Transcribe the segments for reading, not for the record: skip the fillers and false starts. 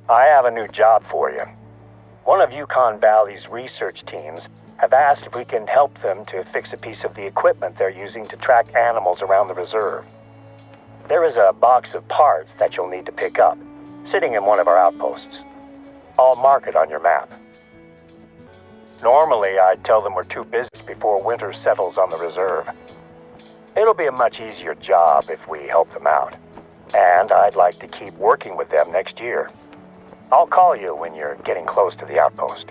I have a new job for you. One of Yukon Valley's research teams have asked if we can help them to fix a piece of the equipment they're using to track animals around the reserve. There is a box of parts that you'll need to pick up, sitting in one of our outposts. I'll mark it on your map. Normally, I'd tell them we're too busy before winter settles on the reserve. It'll be a much easier job if we help them out. And I'd like to keep working with them next year. I'll call you when you're getting close to the outpost.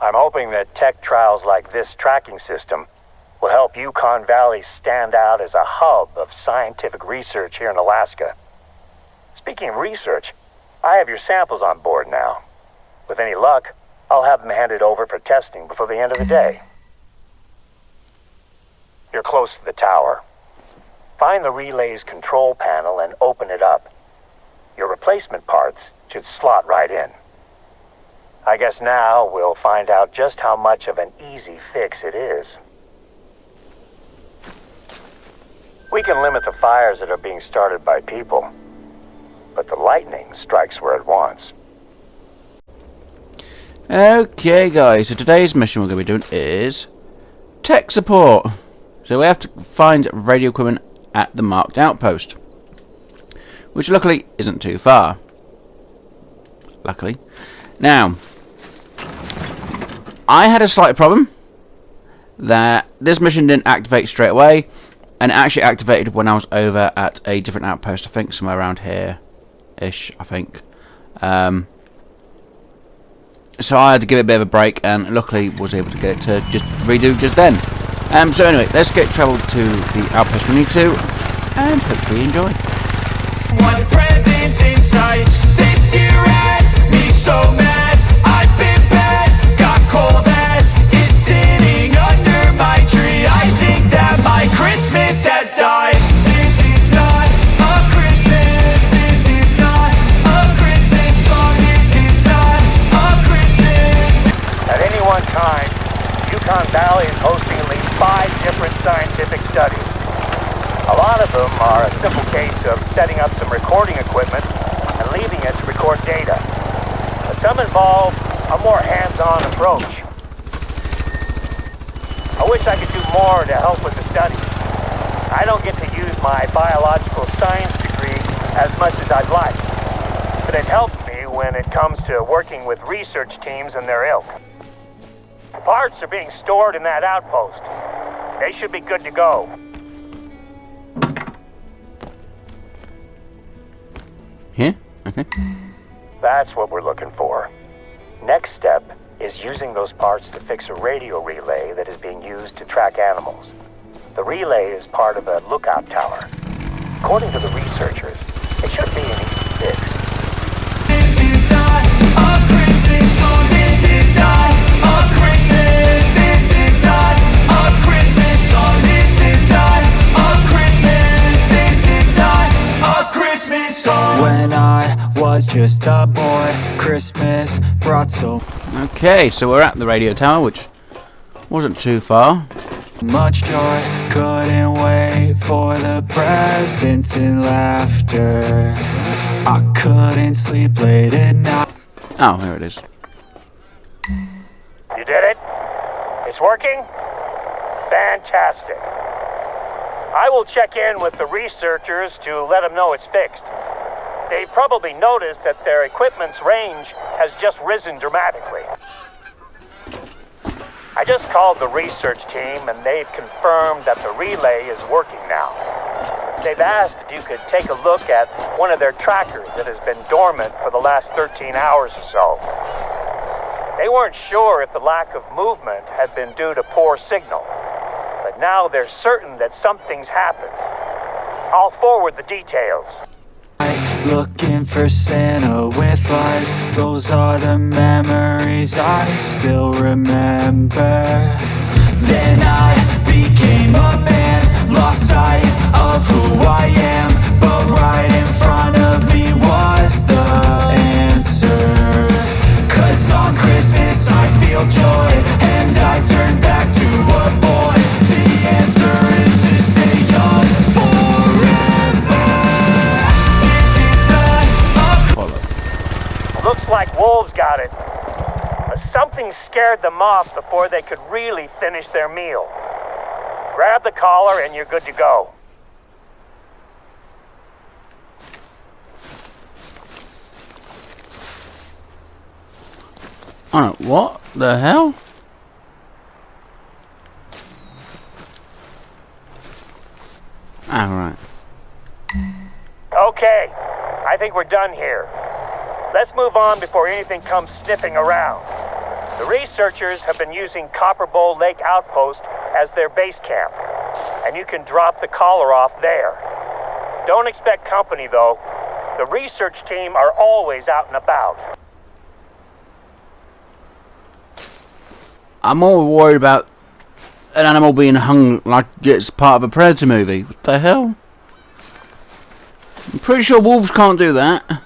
I'm hoping that tech trials like this tracking system will help Yukon Valley stand out as a hub of scientific research here in Alaska. Speaking of research, I have your samples on board now. With any luck, I'll have them handed over for testing before the end of the day. You're close to the tower. Find the relay's control panel and open it up. Your replacement parts should slot right in. I guess now we'll find out just how much of an easy fix it is. We can limit the fires that are being started by people, but the lightning strikes where it wants. Okay guys, so today's mission we're going to be doing is tech support. So we have to find radio equipment at the marked outpost, which luckily isn't too far. Luckily. Now, I had a slight problem that this mission didn't activate straight away, and it actually activated when I was over at a different outpost, I think somewhere around here-ish, I think. So I had to give it a bit of a break, and luckily was able to get it to just redo just then. So anyway, let's get travel to the outpost we need to, and hopefully enjoy. One presence in sight. This year had me so mad. I've been bad, got cold that is sitting under my tree. I think that my Christmas has died. This is not a Christmas. This is not a Christmas song. This is not a Christmas. At any one time, Yukon Valley is hosting at least 5 different scientific studies. A lot of them are a simple case of setting up some recording equipment and leaving it to record data. But some involve a more hands-on approach. I wish I could do more to help with the studies. I don't get to use my biological science degree as much as I'd like, but it helps me when it comes to working with research teams and their ilk. Parts are being stored in that outpost. They should be good to go. Here? Okay. That's what we're looking for. Next step is using those parts to fix a radio relay that is being used to track animals. The relay is part of a lookout tower. According to the researchers, it should be an easy fix. This is not a Christmas song. This is not a Christmas. This is not a Christmas song. This is not a Christmas. This is not a Christmas song. When I was just a boy, Christmas brought so Okay, so we're at the radio tower, which wasn't too far. much joy. Couldn't wait for the presents and laughter. I couldn't sleep late at night. Oh, here it is. You did it? It's working? Fantastic. I will check in with the researchers to let them know it's fixed. They probably noticed that their equipment's range has just risen dramatically. I just called the research team and they've confirmed that the relay is working now. They've asked if you could take a look at one of their trackers that has been dormant for the last 13 hours or so. They weren't sure if the lack of movement had been due to poor signal, but now they're certain that something's happened. I'll forward the details. Looking for Santa with lights. Those are the memories I still remember. Then I became a man, lost sight of who I am, but right in front of me was the answer. 'Cause on Christmas I feel joy, and I turn back to a boy. The answer is to stay young forever. This is not a wolves got it. But something scared them off before they could really finish their meal. Grab the collar and you're good to go. Oh, what the hell? Alright. Okay, I think we're done here. Let's move on before anything comes sniffing around. The researchers have been using Copper Bowl Lake Outpost as their base camp, and you can drop the collar off there. Don't expect company, though. The research team are always out and about. I'm more worried about an animal being hung like it's part of a Predator movie. What the hell? I'm pretty sure wolves can't do that.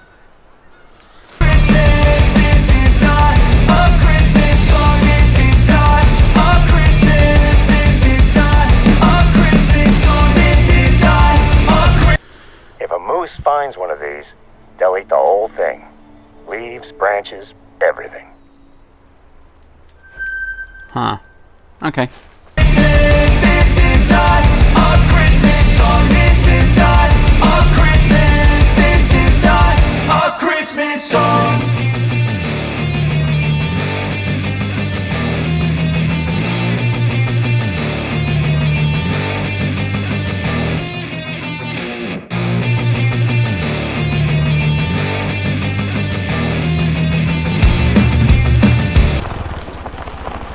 If a moose finds one of these, they'll eat the whole thing. Leaves, branches, everything. Huh. Okay. This is not a Christmas song. This is not a Christmas. This is not a Christmas song.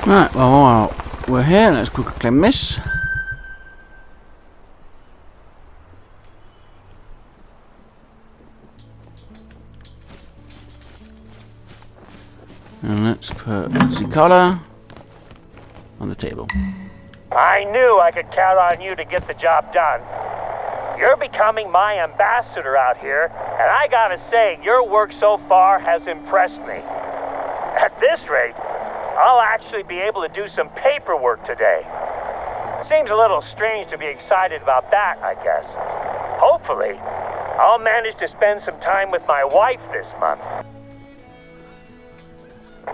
Right, well, while we're here, let's quickly claim this. And let's put the collar on the table. I knew I could count on you to get the job done. You're becoming my ambassador out here, and I gotta say, your work so far has impressed me. At this rate, I'll actually be able to do some paperwork today. Seems a little strange to be excited about that, I guess. Hopefully, I'll manage to spend some time with my wife this month.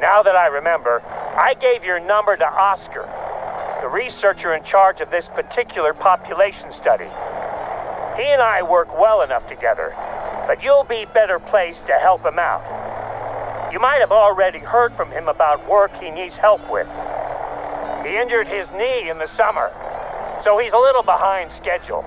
Now that I remember, I gave your number to Oscar, the researcher in charge of this particular population study. He and I work well enough together, but you'll be better placed to help him out. You might have already heard from him about work he needs help with. He injured his knee in the summer, so he's a little behind schedule.